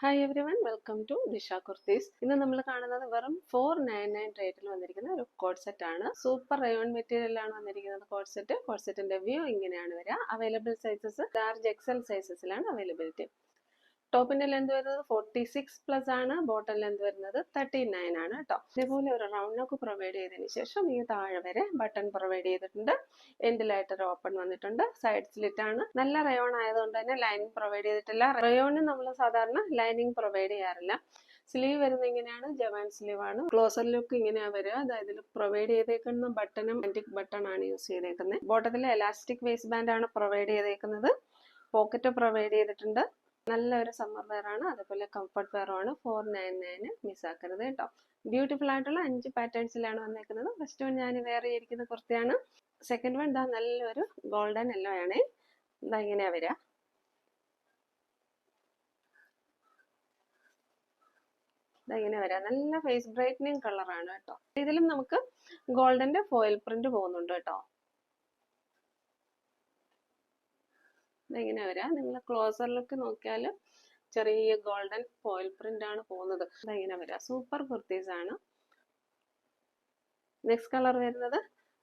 Hi everyone, welcome to Disha kurtis. ഇന്ന് നമ്മൾ കാണുന്നത് വെറും 499 റേറ്റിൽ വന്നിരിക്കുന്ന ഒരു കോഡ് സെറ്റ് ആണ്. സൂപ്പർ റയോൺ മെറ്റീരിയലാണ് വന്നിരിക്കുന്നത് കോഡ് സെറ്റ്. കോഡ് സെറ്റിന്റെ വ്യൂ ഇങ്ങനെയാണ് വരിക. അവൈലബിൾ സൈസസ് ലാർജ് എക്സൽ സൈസസിലാണ് അവൈലബിലിറ്റി. ടോപ്പിന്റെ ലെന്ത് വരുന്നത് 46+ ആണ്. ബോട്ടം ലെന്ത് വരുന്നത് 39 ആണ് കേട്ടോ. ഇതേപോലെ ഒരു റൗണ്ട് നെക്ക് പ്രൊവൈഡ് ചെയ്തതിനു ശേഷം ഈ താഴെ വരെ ബട്ടൺ പ്രൊവൈഡ് ചെയ്തിട്ടുണ്ട്. എൻഡിലായിട്ട് ഒരു ഓപ്പൺ വന്നിട്ടുണ്ട്. സൈഡ് സ്ലിറ്റ് ആണ്. നല്ല റയോൺ ആയതുകൊണ്ട് തന്നെ ലൈനിങ് പ്രൊവൈഡ് ചെയ്തിട്ടില്ല. റയോണിന് നമ്മൾ സാധാരണ ലൈനിങ് പ്രൊവൈഡ് ചെയ്യാറില്ല. സ്ലീവ് വരുന്നത് ഇങ്ങനെയാണ്, ജവാൻ സ്ലീവ് ആണ്. ക്ലോസർ ലുക്ക് ഇങ്ങനെയാണ് വരിക. അതായത് പ്രൊവൈഡ് ചെയ്തേക്കുന്ന ബട്ടണും ആന്റിക് ബട്ടൺ ആണ് യൂസ് ചെയ്തേക്കുന്നത്. ബോട്ടത്തിൽ എലാസ്റ്റിക് വേസ്റ്റ് ബാൻഡ് ആണ് പ്രൊവൈഡ് ചെയ്തേക്കുന്നത്. പോക്കറ്റ് പ്രൊവൈഡ് ചെയ്തിട്ടുണ്ട്. നല്ലൊരു സമ്മർ വെയർ ആണ്, അതുപോലെ കംഫർട്ട് വെയർ ആണ്. 499 മിസ്സാക്കരുത് കേട്ടോ. ബ്യൂട്ടിഫുൾ ആയിട്ടുള്ള 5 പാറ്റേൺസിലാണ് വന്നേക്കുന്നത്. ഫസ്റ്റ് വൺ ഞാൻ വെയർ ചെയ്തിരിക്കുന്ന കുർത്തിയാണ്. സെക്കൻഡ് വൺ ഇതാ നല്ലൊരു ഗോൾഡൻ യെല്ലോ ആണ്. ഇതാ ഇങ്ങനെയാ വരിക. ഇങ്ങനെ വരാം. നല്ല ഫേസ് ബ്രൈറ്റനിങ് കളറാണ് കേട്ടോ. ഇതിലും നമുക്ക് ഗോൾഡന്റെ ഫോയിൽ പ്രിന്റ് പോകുന്നുണ്ട് കേട്ടോ. ഇങ്ങനെ വരാം. നിങ്ങൾ ക്ലോസർ ലുക്ക് നോക്കിയാൽ ചെറിയ ഗോൾഡൻ ഫോയിൽ പ്രിന്റ് ആണ് പോകുന്നത്. ഇങ്ങനെ വരാം. സൂപ്പർ കുർത്തീസ് ആണ്. നെക്സ്റ്റ് കളർ വരുന്നത്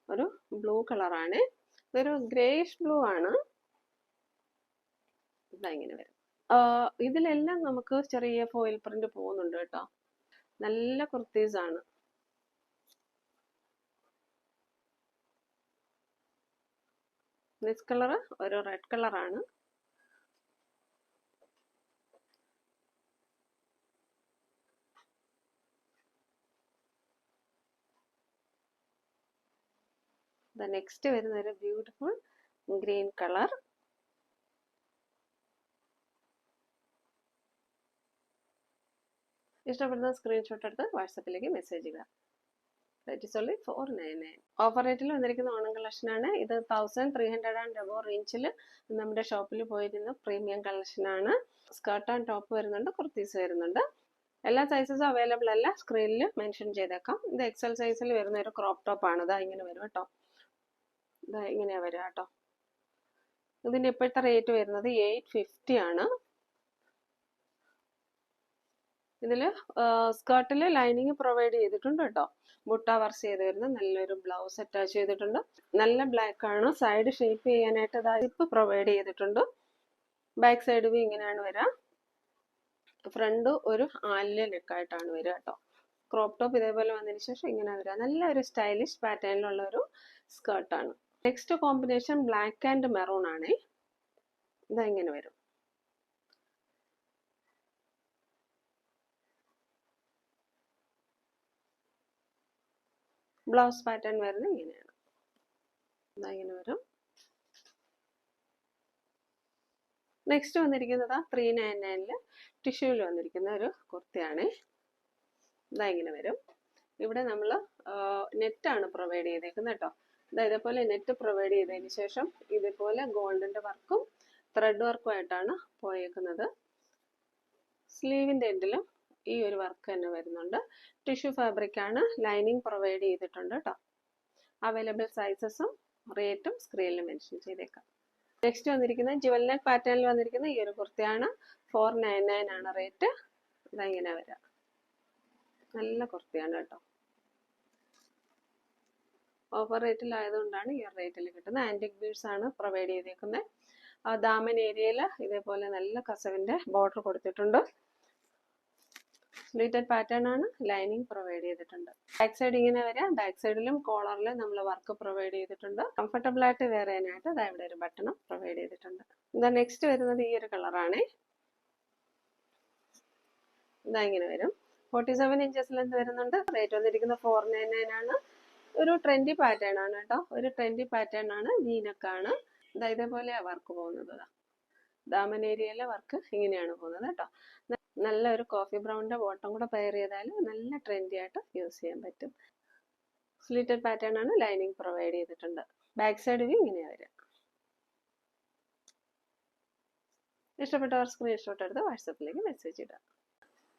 ഒരു ബ്ലൂ കളറാണ്. ഇതൊരു ഗ്രേഷ് ബ്ലൂ ആണ്. ഇങ്ങനെ വരും. ഇതിലെല്ലാം നമുക്ക് ചെറിയ ഫോയിൽ പ്രിന്റ് പോകുന്നുണ്ട് കേട്ടോ. നല്ല കുർത്തീസ് ആണ്. നെക്സ്റ്റ് കളർ ഒരു റെഡ് കളറാണ്. നെക്സ്റ്റ് വരുന്ന ഒരു ബ്യൂട്ടിഫുൾ ഗ്രീൻ കളർ. ഇഷ്ടപ്പെടുന്ന സ്ക്രീൻഷോട്ട് എടുത്ത് വാട്സപ്പിലേക്ക് മെസ്സേജ് ചെയ്യുക. That is only 499. ഓഫർ റേറ്റിൽ വന്നിരിക്കുന്ന ഓണം കളക്ഷൻ ആണ്. ഇത് 1300 ആൻഡ് അബോവ് റേഞ്ചിൽ നമ്മുടെ ഷോപ്പിൽ പോയിരുന്ന പ്രീമിയം കളക്ഷൻ ആണ്. സ്കർട്ട് ആൻഡ് ടോപ്പ് വരുന്നുണ്ട്, കുർത്തീസ് വരുന്നുണ്ട്. എല്ലാ സൈസസും അവൈലബിൾ അല്ല, സ്ക്രീനിൽ മെൻഷൻ ചെയ്തേക്കാം. ഇത് എക്സൽ സൈസിൽ വരുന്ന ഒരു ക്രോപ്പ് ടോപ്പ് ആണ്. ഇതാ ഇങ്ങനെ വരും കേട്ടോ. ഇതാ ഇങ്ങനെയാ വരിക കേട്ടോ. ഇതിന്റെ ഇപ്പോഴത്തെ റേറ്റ് വരുന്നത് 850 ആണ്. ഇതില് സ്കർട്ടില് ലൈനിങ് പ്രൊവൈഡ് ചെയ്തിട്ടുണ്ട് കേട്ടോ. ബുട്ട വർക്ക് ചെയ്ത് വരുന്ന നല്ലൊരു ബ്ലൗസ് അറ്റാച്ച് ചെയ്തിട്ടുണ്ട്. നല്ല ബ്ലാക്ക് ആണ്. സൈഡ് ഷേപ്പ് ചെയ്യാനായിട്ട് സിപ്പ് പ്രൊവൈഡ് ചെയ്തിട്ടുണ്ട്. ബാക്ക് സൈഡ് വ്യൂ ഇങ്ങനെയാണ് വരിക. ഫ്രണ്ട് ഒരു ആലിയ നെക്കായിട്ടാണ് വരിക കേട്ടോ. ക്രോപ്പ് ടോപ്പ് ഇതേപോലെ വന്നതിന് ശേഷം ഇങ്ങനെ വരിക. നല്ലൊരു സ്റ്റൈലിഷ് പാറ്റേണിലുള്ള ഒരു സ്കർട്ടാണ്. Next combination black and maroon ആണ്. ഇതാ ഇങ്ങനെ വരും. ബ്ലൗസ് പാറ്റേൺ വരുന്നത് ഇങ്ങനെയാണ്. ഇതാ ഇങ്ങനെ വരും. നെക്സ്റ്റ് വന്നിരിക്കുന്നത് 399 ടിഷ്യൂവിൽ വന്നിരിക്കുന്ന ഒരു കുർത്തിയാണ്. ഇതാ ഇങ്ങനെ വരും. ഇവിടെ നമ്മൾ നെറ്റാണ് പ്രൊവൈഡ് ചെയ്തേക്കുന്നത് കേട്ടോ. ഇതേപോലെ നെറ്റ് പ്രൊവൈഡ് ചെയ്തതിന് ശേഷം ഇതേപോലെ ഗോൾഡിന്റെ വർക്കും ത്രെഡ് വർക്കും ആയിട്ടാണ് പോയേക്കുന്നത്. സ്ലീവിന്റെ എൻഡിലും ഈ ഒരു വർക്ക് തന്നെ വരുന്നുണ്ട്. ടിഷ്യൂ ഫാബ്രിക് ആണ്. ലൈനിങ് പ്രൊവൈഡ് ചെയ്തിട്ടുണ്ട് കേട്ടോ. അവൈലബിൾ സൈസസും റേറ്റും സ്ക്രീനിൽ മെൻഷൻ ചെയ്തേക്കാം. നെക്സ്റ്റ് വന്നിരിക്കുന്നത് ജുവൽ നെക്ക് പാറ്റേണിൽ വന്നിരിക്കുന്ന ഈ ഒരു കുർത്തിയാണ്. 499 ആണ് റേറ്റ്. ഇതങ്ങനെ വരാം. നല്ല കുർത്തിയാണ് കേട്ടോ. ഓഫർ റേറ്റിലായതുകൊണ്ടാണ് ഈ റേറ്റിൽ കിട്ടുന്നത്. ആന്റിക് ബീഡ്സ് ആണ് പ്രൊവൈഡ് ചെയ്തേക്കുന്നത്. ദാമൻ ഏരിയയിൽ ഇതേപോലെ നല്ല കസവിന്റെ ബോർഡർ കൊടുത്തിട്ടുണ്ട്. സ്ലീറ്റഡ് പാറ്റേൺ ആണ്. ലൈനിങ് പ്രൊവൈഡ് ചെയ്തിട്ടുണ്ട്. ബാക്ക് സൈഡ് ഇങ്ങനെ വരാം. ബാക്ക് സൈഡിലും കോളറിലും നമ്മൾ വർക്ക് പ്രൊവൈഡ് ചെയ്തിട്ടുണ്ട്. കംഫർട്ടബിൾ ആയിട്ട് വെയർ ചെയ്യാനായിട്ട് ഇതാ ഇവിടെ ഒരു ബട്ടണും പ്രൊവൈഡ് ചെയ്തിട്ടുണ്ട്. ഇതാ നെക്സ്റ്റ് വരുന്നത് ഈ ഒരു കളറാണ്. ഇതാ ഇങ്ങനെ വരും. 47 ഇഞ്ചസ് ലെന്ത് വരുന്നുണ്ട്. റേറ്റ് വന്നിരിക്കുന്നത് 499 ആണ്. ഒരു ട്രെൻഡി പാറ്റേൺ ആണ് കേട്ടോ. ഒരു ട്രെൻഡി പാറ്റേൺ ആണ്. വീനക്കാണ്. ഇതാ ഇതേപോലെ വർക്ക് പോകുന്നത്. ദാമൻ ഏരിയയിലെ വർക്ക് ഇങ്ങനെയാണ് പോകുന്നത് കേട്ടോ. നല്ല ഒരു കോഫി ബ്രൗണിന്റെ ബോട്ടം കൂടെ പെയർ ചെയ്താൽ നല്ല ട്രെൻഡി ആയിട്ട് യൂസ് ചെയ്യാൻ പറ്റും. സ്ലീറ്റഡ് പാറ്റേൺ ആണ്. ലൈനിങ് പ്രൊവൈഡ് ചെയ്തിട്ടുണ്ട്. ബാക്ക് സൈഡ് വ്യൂ ഇങ്ങനെയാണ് വരിക. ഇഷ്ടപ്പെട്ടവർ സ്ക്രീൻഷോട്ട് എടുത്ത് വാട്സപ്പിലേക്ക് മെസ്സേജ് ഇടുക.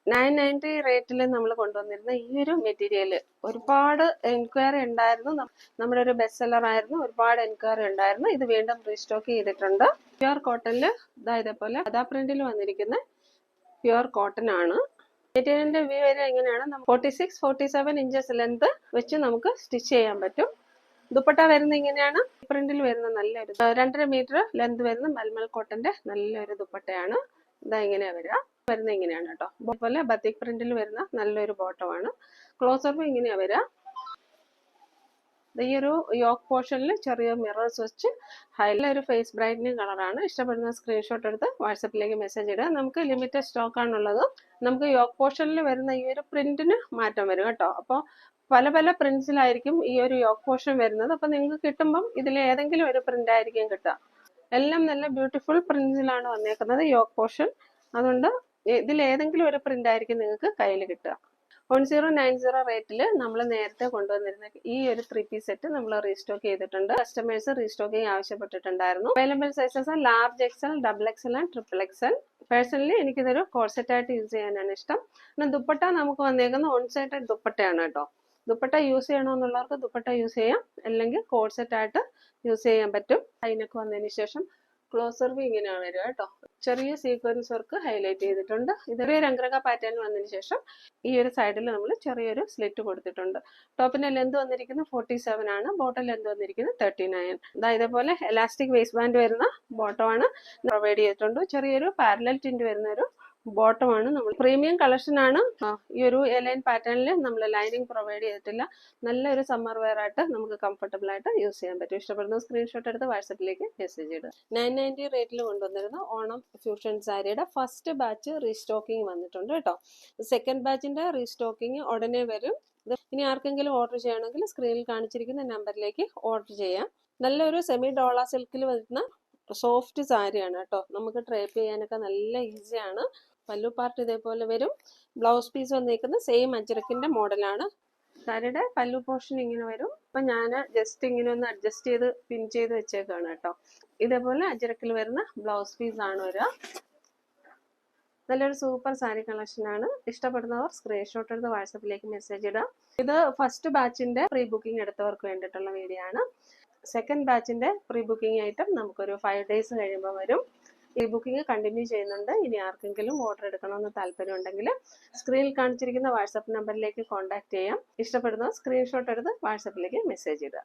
990 റേറ്റിൽ നമ്മൾ കൊണ്ടുവന്നിരുന്ന ഈ ഒരു മെറ്റീരിയൽ ഒരുപാട് എൻക്വയറി ഉണ്ടായിരുന്നു. നമ്മുടെ ഒരു ബെസ്റ്റ് സെല്ലർ ആയിരുന്നു. ഒരുപാട് എൻക്വയറി ഉണ്ടായിരുന്നു. ഇത് വീണ്ടും റീസ്റ്റോക്ക് ചെയ്തിട്ടുണ്ട്. പ്യുർ കോട്ടണില് ഇതേപോലെ അതാ പ്രിന്റിൽ വന്നിരിക്കുന്ന പ്യുവർ കോട്ടൺ ആണ്. മെറ്റീരിയലിന്റെ വ്യൂ വരെ എങ്ങനെയാണ്, 46-47 ഇഞ്ചസ് ലെങ്ത് വെച്ച് നമുക്ക് സ്റ്റിച്ച് ചെയ്യാൻ പറ്റും. ദുപ്പട്ട വരുന്നത് ഇങ്ങനെയാണ്. പ്രിന്റിൽ വരുന്ന നല്ലൊരു 2.5 മീറ്റർ ലെങ്ത് വരുന്ന മൽമൽ കോട്ടന്റെ നല്ലൊരു ദുപ്പട്ടയാണ്. ഇതാ ഇങ്ങനെയാ വരുന്നത് ഇങ്ങനെയാണ് കേട്ടോ. അതുപോലെ ബത്തിക് പ്രിന്റിൽ വരുന്ന നല്ലൊരു ബോട്ടമാണ്. ക്ലോസർ ഇങ്ങനെയാ വരിക. ഈ ഒരു യോക്ക് പോർഷനിൽ ചെറിയ മിറേഴ്സ് വെച്ച് ഒരു ഫേസ് ബ്രൈറ്റനിങ് കളറാണ്. ഇഷ്ടപ്പെടുന്ന സ്ക്രീൻഷോട്ട് എടുത്ത് വാട്സപ്പിലേക്ക് മെസ്സേജ് ഇടുക. നമുക്ക് ലിമിറ്റഡ് സ്റ്റോക്ക് ആണുള്ളത്. നമുക്ക് യോക്ക് പോർഷനിൽ വരുന്ന ഈ ഒരു പ്രിന്റിന് മാറ്റം വരും കേട്ടോ. അപ്പോൾ പല പല പ്രിന്റ്സിലായിരിക്കും ഈ ഒരു യോക്ക് പോർഷൻ വരുന്നത്. അപ്പൊ നിങ്ങൾക്ക് കിട്ടുമ്പം ഇതിൽ ഏതെങ്കിലും ഒരു പ്രിന്റ് ആയിരിക്കും കിട്ടുക. എല്ലാം നല്ല ബ്യൂട്ടിഫുൾ പ്രിന്റ്സിലാണ് വന്നേക്കുന്നത് യോക്ക് പോർഷൻ. അതുകൊണ്ട് ഇതിൽ ഏതെങ്കിലും ഒരു പ്രിന്റ് ആയിരിക്കും നിങ്ങൾക്ക് കയ്യിൽ കിട്ടുക. 1090 റേറ്റിൽ നമ്മൾ നേരത്തെ കൊണ്ടുവന്നിരുന്ന ഈ ഒരു 3 പീസ് സെറ്റ് നമ്മൾ റീസ്റ്റോക്ക് ചെയ്തിട്ടുണ്ട്. കസ്റ്റമേഴ്സ് റീസ്റ്റോക്കിംഗ് ആവശ്യപ്പെട്ടിട്ടുണ്ടായിരുന്നു. Available sizes large XL, double XL and triple XL. Personally എനിക്കിതൊരു കോഡ് സെറ്റ് ആയിട്ട് യൂസ് ചെയ്യാനാണ് ഇഷ്ടം. പിന്നെ ദുപ്പട്ട നമുക്ക് വന്നേക്കുന്ന ഓൺ സൈഡ് ദുപ്പട്ടയാണ് കേട്ടോ. ദുപ്പട്ട യൂസ് ചെയ്യണമെന്നുള്ളവർക്ക് ദുപ്പട്ട യൂസ് ചെയ്യാം, അല്ലെങ്കിൽ കോഡ് സെറ്റ് ആയിട്ട് യൂസ് ചെയ്യാൻ പറ്റും. അതിനൊക്കെ വന്നതിന് ശേഷം ക്ലോസർ വ്യൂ ഇങ്ങനെയാണ് വരിക കേട്ടോ. ചെറിയ സീക്വൻസ് വർക്ക് ഹൈലൈറ്റ് ചെയ്തിട്ടുണ്ട്. ഇതൊരു രംഗരംഗ പാറ്റേൺ വന്നതിന് ശേഷം ഈ ഒരു സൈഡിൽ നമ്മൾ ചെറിയൊരു സ്ലിറ്റ് കൊടുത്തിട്ടുണ്ട്. ടോപ്പിന്റെ ലെന്ത് വന്നിരിക്കുന്നത് 47 ആണ്. ബോട്ടം ലെന്ത് വന്നിരിക്കുന്നത് 39. ഇതേപോലെ എലാസ്റ്റിക് വേസ്റ്റ് ബാൻഡ് വരുന്ന ബോട്ടമാണ് പ്രൊവൈഡ് ചെയ്തിട്ടുണ്ട്. ചെറിയൊരു പാരലൽ ടിന്റ് വരുന്ന ഒരു ബോട്ടമാണ്. നമ്മൾ പ്രീമിയം കളക്ഷൻ ആണ്. ഈ ഒരു എലൈൻ പാറ്റേണിൽ നമ്മൾ ലൈനിങ് പ്രൊവൈഡ് ചെയ്തിട്ടില്ല. നല്ലൊരു സമ്മർ വെയർ ആയിട്ട് നമുക്ക് കംഫർട്ടബിൾ ആയിട്ട് യൂസ് ചെയ്യാൻ പറ്റും. ഇഷ്ടപ്പെടുന്ന സ്ക്രീൻഷോട്ട് എടുത്ത് വാട്സപ്പിലേക്ക് മെസ്സേജ് ഇടുക. 990 റേറ്റിൽ കൊണ്ടുവന്നിരുന്ന ഓണം ഫ്യൂഷൻ സാരിയുടെ ഫസ്റ്റ് ബാച്ച് റീസ്റ്റോക്കിംഗ് വന്നിട്ടുണ്ട് കേട്ടോ. സെക്കൻഡ് ബാച്ചിന്റെ റീസ്റ്റോക്കിംഗ് ഉടനെ വരും. ഇനി ആർക്കെങ്കിലും ഓർഡർ ചെയ്യണമെങ്കിൽ സ്ക്രീനിൽ കാണിച്ചിരിക്കുന്ന നമ്പറിലേക്ക് ഓർഡർ ചെയ്യാം. നല്ലൊരു സെമി ഡോള സിൽക്കിൽ വരുന്ന സോഫ്റ്റ് സാരിയാണ് കേട്ടോ. നമുക്ക് ഡ്രൈപ്പ് ചെയ്യാനൊക്കെ നല്ല ഈസിയാണ്. പല്ലു പാർട്ട് ഇതേപോലെ വരും. ബ്ലൗസ് പീസ് വന്നിരിക്കുന്ന സെയിം അജ്രക്കിന്റെ മോഡലാണ്. സാരിയുടെ പല്ലു പോർഷൻ ഇങ്ങനെ വരും. അപ്പൊ ഞാൻ ജസ്റ്റ് ഇങ്ങനെ ഒന്ന് അഡ്ജസ്റ്റ് ചെയ്ത് പിൻ ചെയ്ത് വെച്ചേക്കാണ് കേട്ടോ. ഇതേപോലെ അജ്രക്കിൽ വരുന്ന ബ്ലൗസ് പീസ് ആണ് വരിക. നല്ലൊരു സൂപ്പർ സാരി കളക്ഷൻ ആണ്. ഇഷ്ടപ്പെടുന്നവർ സ്ക്രീൻഷോട്ട് എടുത്ത് വാട്സപ്പിലേക്ക് മെസ്സേജ് ഇടാം. ഇത് ഫസ്റ്റ് ബാച്ചിന്റെ പ്രീ ബുക്കിംഗ് എടുത്തവർക്ക് വേണ്ടിയിട്ടുള്ള വീഡിയോ ആണ്. സെക്കൻഡ് ബാച്ചിന്റെ പ്രീ ബുക്കിംഗ് ഐറ്റം നമുക്കൊരു 5 days കഴിയുമ്പോൾ വരും. ഈ ബുക്കിംഗ് കണ്ടിന്യൂ ചെയ്യുന്നുണ്ട്. ഇനി ആർക്കെങ്കിലും ഓർഡർ എടുക്കണമെന്ന് താല്പര്യം ഉണ്ടെങ്കിൽ സ്ക്രീനിൽ കാണിച്ചിരിക്കുന്ന വാട്സപ്പ് നമ്പറിലേക്ക് കോൺടാക്ട് ചെയ്യാം. ഇഷ്ടപ്പെടുന്ന സ്ക്രീൻഷോട്ട് എടുത്ത് വാട്സപ്പിലേക്ക് മെസ്സേജ് ഇടുക.